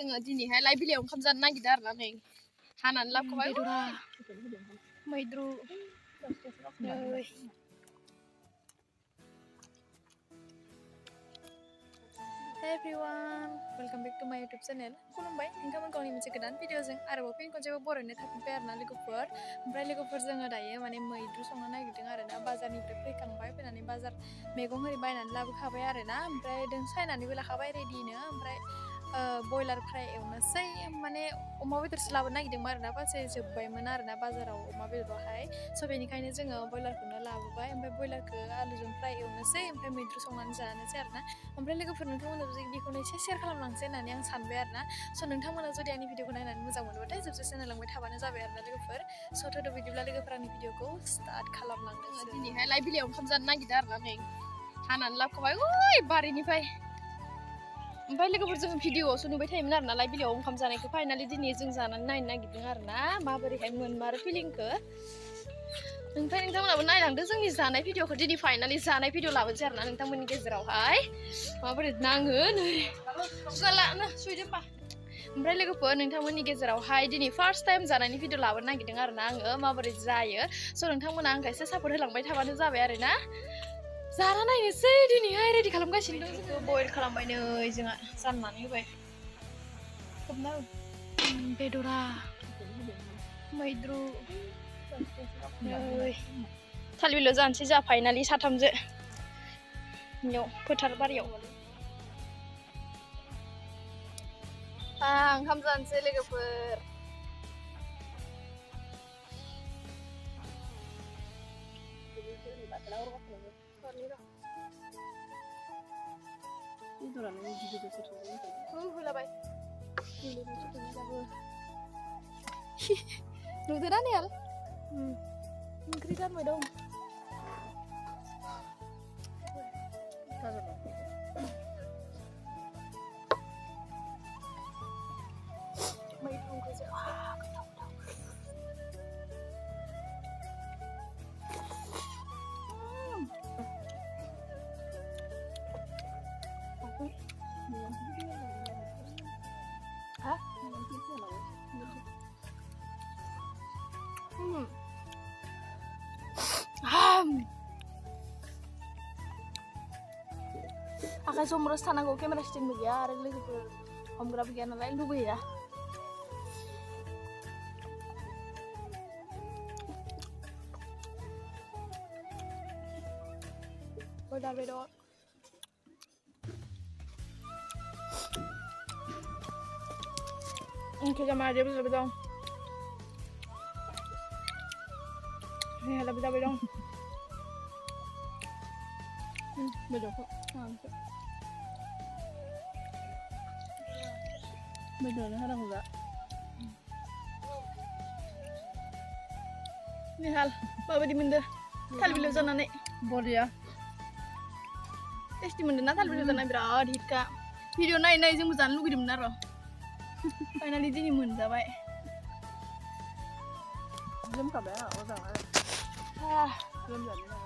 जोङो दिनैहाय लाइ बिलाइयाव ओंखाम जानो नागिरदों आरोना नै हानानै लाबोबाय मैद्रु Hey everyone, welcome back to my YouTube channel. खुलुमबाय नोंथांमोनखौ आंनि मोनसे गोदान भिडिअजों आरोबाव फिन खनसेबो बरायनो थाफिनबाय आरोना लोगोफोर। ओमफ्राय लोगोफोर जोङो दायो माने मैद्रु संनो नागिरदों आरोना बाजारनिफ्राय फैखांबाय फैनानै बाजार मैगं ओरै बायनानै लाबोखाबाय आरोना ओमफ्राय जों सायनानैबो लाखाबाय रेडिनो ओमफ्राय बयलार फ्राय एवनोसै माने अमा बेदरसो लाबोनो नागिरदोंमोन आरोना फार्स्ट जोब्बायमोन आरोना बाजाराव अमा बेदरावहाय स' बेनिखायनो जोङो बयलारखौनो लाबोबाय ओमफ्राय बयलारखौ आलुजों फ्राय एवनोसै ओमफ्राय मैद्रु संनानै जानोसै आरोना ओमफ्राय लोगोफोर नोंथांमोना बेखौनो एसे शेयार खालामलांसै होननानै आं सानबाय आरोना स' नोंथांमोना जुदि आंनि भिडिअखौ नायनानै मोजां मोनोबाथाय जोबजासे नायलांबाय थाबानो जाबाय आरोना लोगोफोर स' थ' बिदिब्ला लोगोफोर आंनि भिडिअखौ स्टार्ट खालामलांनोसै दिनैहाय लाइ बिलाइयाव ओंखाम जानो नागिरदों आरोना नै हानानै लाबोखाबाय बारिनिफ्राय ओमफ्राय लोगोफोर जोङो भिडिअआवसो नुबाय थायोमोन आरोना लाइ बिलाइयाव ओंखाम जानायखौ फाइनालि दिनै जों जानानै नायनो नागिरदों आरोना माबोरैहाय मोनमारो फिलिंखौ ओमफ्राय नोंथांमोनाबो नायलांदो जोंनि जानाय भिडिअखौ दिनै फाइनालि जानाय भिडिअ लाबोनोसै आरोना नोंथांमोननि गेजेरावहाय माबोरै नाङो नै सुइदोंबा ओमफ्राय लोगोफोर नोंथांमोननि गेजेरावहाय दिनै फार्स्ट टाइम जानायनि भिडिअ लाबोनो नागिरदों आरोना आङो माबोरै जायो स' नोंथांमोना आंखौ एसे सापर्ट होलांबाय थाबानो जाबाय आरोना जाना नायनोसै दिनैहाय रेडि खालामगासिनो दं जोङो बयल खालामबाय नै जोंहा जाननानै होबाय खोबना बेदरा मैद्रु नै थालिर बिलाइयाव जानोसै जोंहा फाइनालि साथामजो बेयाव फोथार बारियाव ओंखाम जानोसै लोगोफोर होलाबाय नुदोना नेल ओंख्रि गारबाय दं मैद्रुखौ आखाइ समरस थानांगौ केमेरा स्टेन्डबो गैया आरो लोगोफोर हमग्राबो गैया नालाय लुबैया बयलार बेदर ओंख्रि जामा जेबो जाबाय दं हेलाबो जाबाय दं बेदरखौ बेदरनो होनांगौ दा निहाल माबायदि मोनदो थालिर बिलाइयाव जानानै बरिया टेस्टि मोनदों ना थालिर बिलाइयाव जानाय बिराद हिटखा भिडिअ नायै नायै जोंबो जानो लुगैदोंमोन आरो फाइनालि दिनै मोनजाबाय लोमखाबाय लोमजानो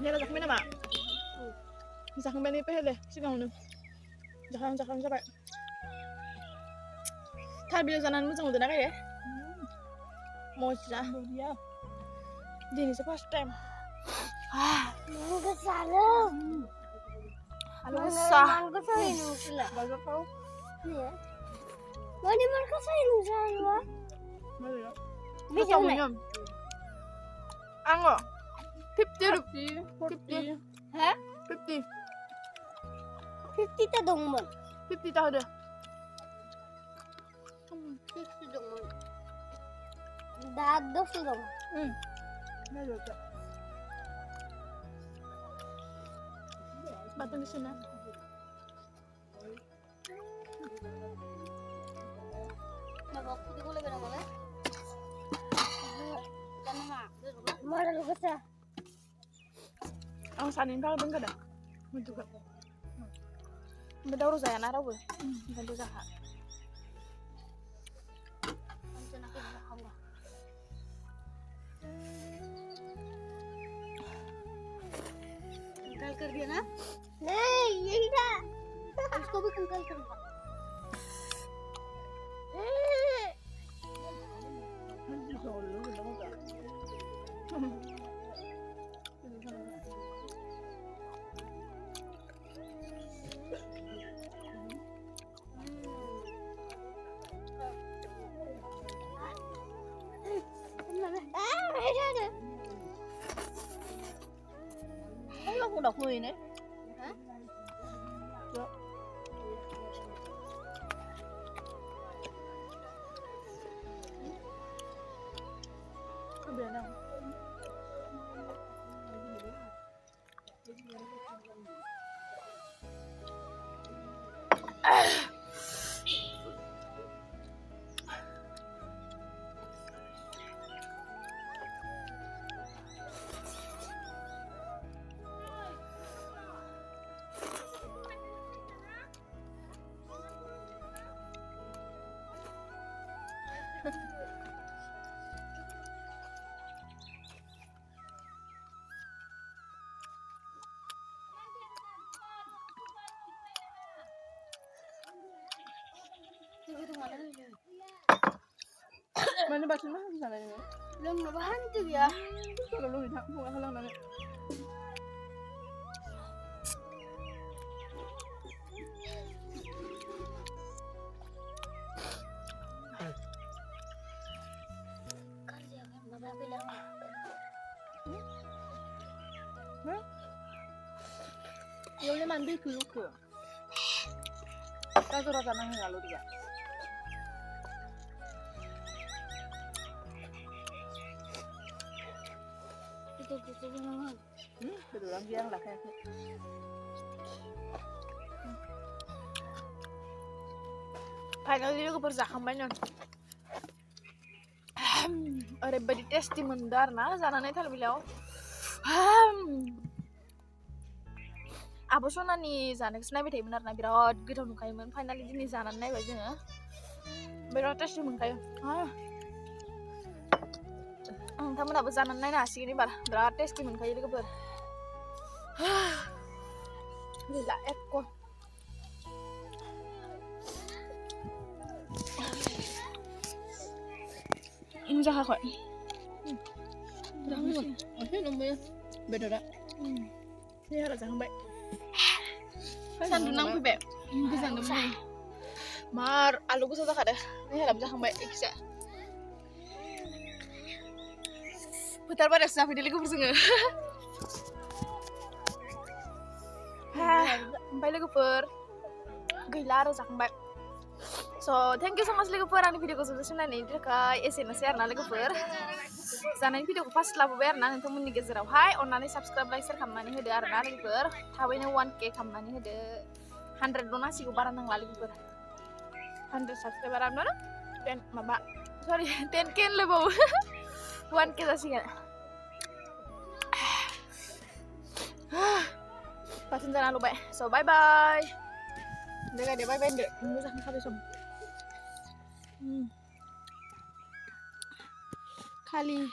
Ini zakamnya nama? Zakamnya ini pehele, sih kamu nih. Zakam siapa? Thal bilang jalan mu jangan udah ya? Mau sih? Dia. Ini first time. Mau ke sana? Halo sah. Mau ke sana? Bagus kau? Iya. Mau ke sana? Mana ya? Bisa mana? Anggo. 50 rupiah. 50. Hah? 50. 50 ta dong mo. 50 tahu dah. Sudah mau. Dados sudah. Nah, juga. Batang di sana. Mabok di gula ba naman? Tama. Mara lu kasi. Ang sanin pa doon ka da. Juga. Bedaur saya nara bu. Ganti saha. Ancan aku bisa kamu. Kal कर दिया ना? नहीं यही था उसको भी कंकाल कर दो Không có đọc người nữa. Hả? Dạ. Không biết đâu. Mana batin mah sana ini. Belum nabahan tuh ya. Kalau lu lihat bunga halang nanya. Kerja kan bapak bilang. Yang ni mandi dulu ke. Kita suruh tanah lalu dia. Itu naman. Betul lang biang lah kayak. Finally ko perzakan banyak. Everybody tasty mendar na sana naik terlebih jauh. Apa sona nih sana kesana bete benar na birat gitu nukai men finally ini sana naik aja. Birat tasty mengkai. Kamu nak berjalan naik nasi ini bar, berarti skimin kayak gitu ber. Gila ekor. Ini jahat kok. Berapa? Oke namanya beda dah. Ini harus jangan baik. Sandunang pibe. Bisa sandunang. Mar, alu bisa tak ada. Ini harus jangan baik. Bisa. Putar pada snap video liku bersungguh. Bye liku per. Gila harus jangan baik. So, thank you so much liku per. Ani video ko sudah sudah nih. Dekat SN share na liku per. Sana video ko pas labu bayar na. Nanti mun nige zerau. Hai, onani subscribe like share kamani hede arna liku per. Tawenya 1K kamani hede. 100 donasi ko barang nang liku per. 100 subscriber arna. Dan mama. Sorry, 10K le bau. 1K sih kan. Pasin jangan lupa. So bye bye. Udah deh bye bye deh. Musah sampai som. Kali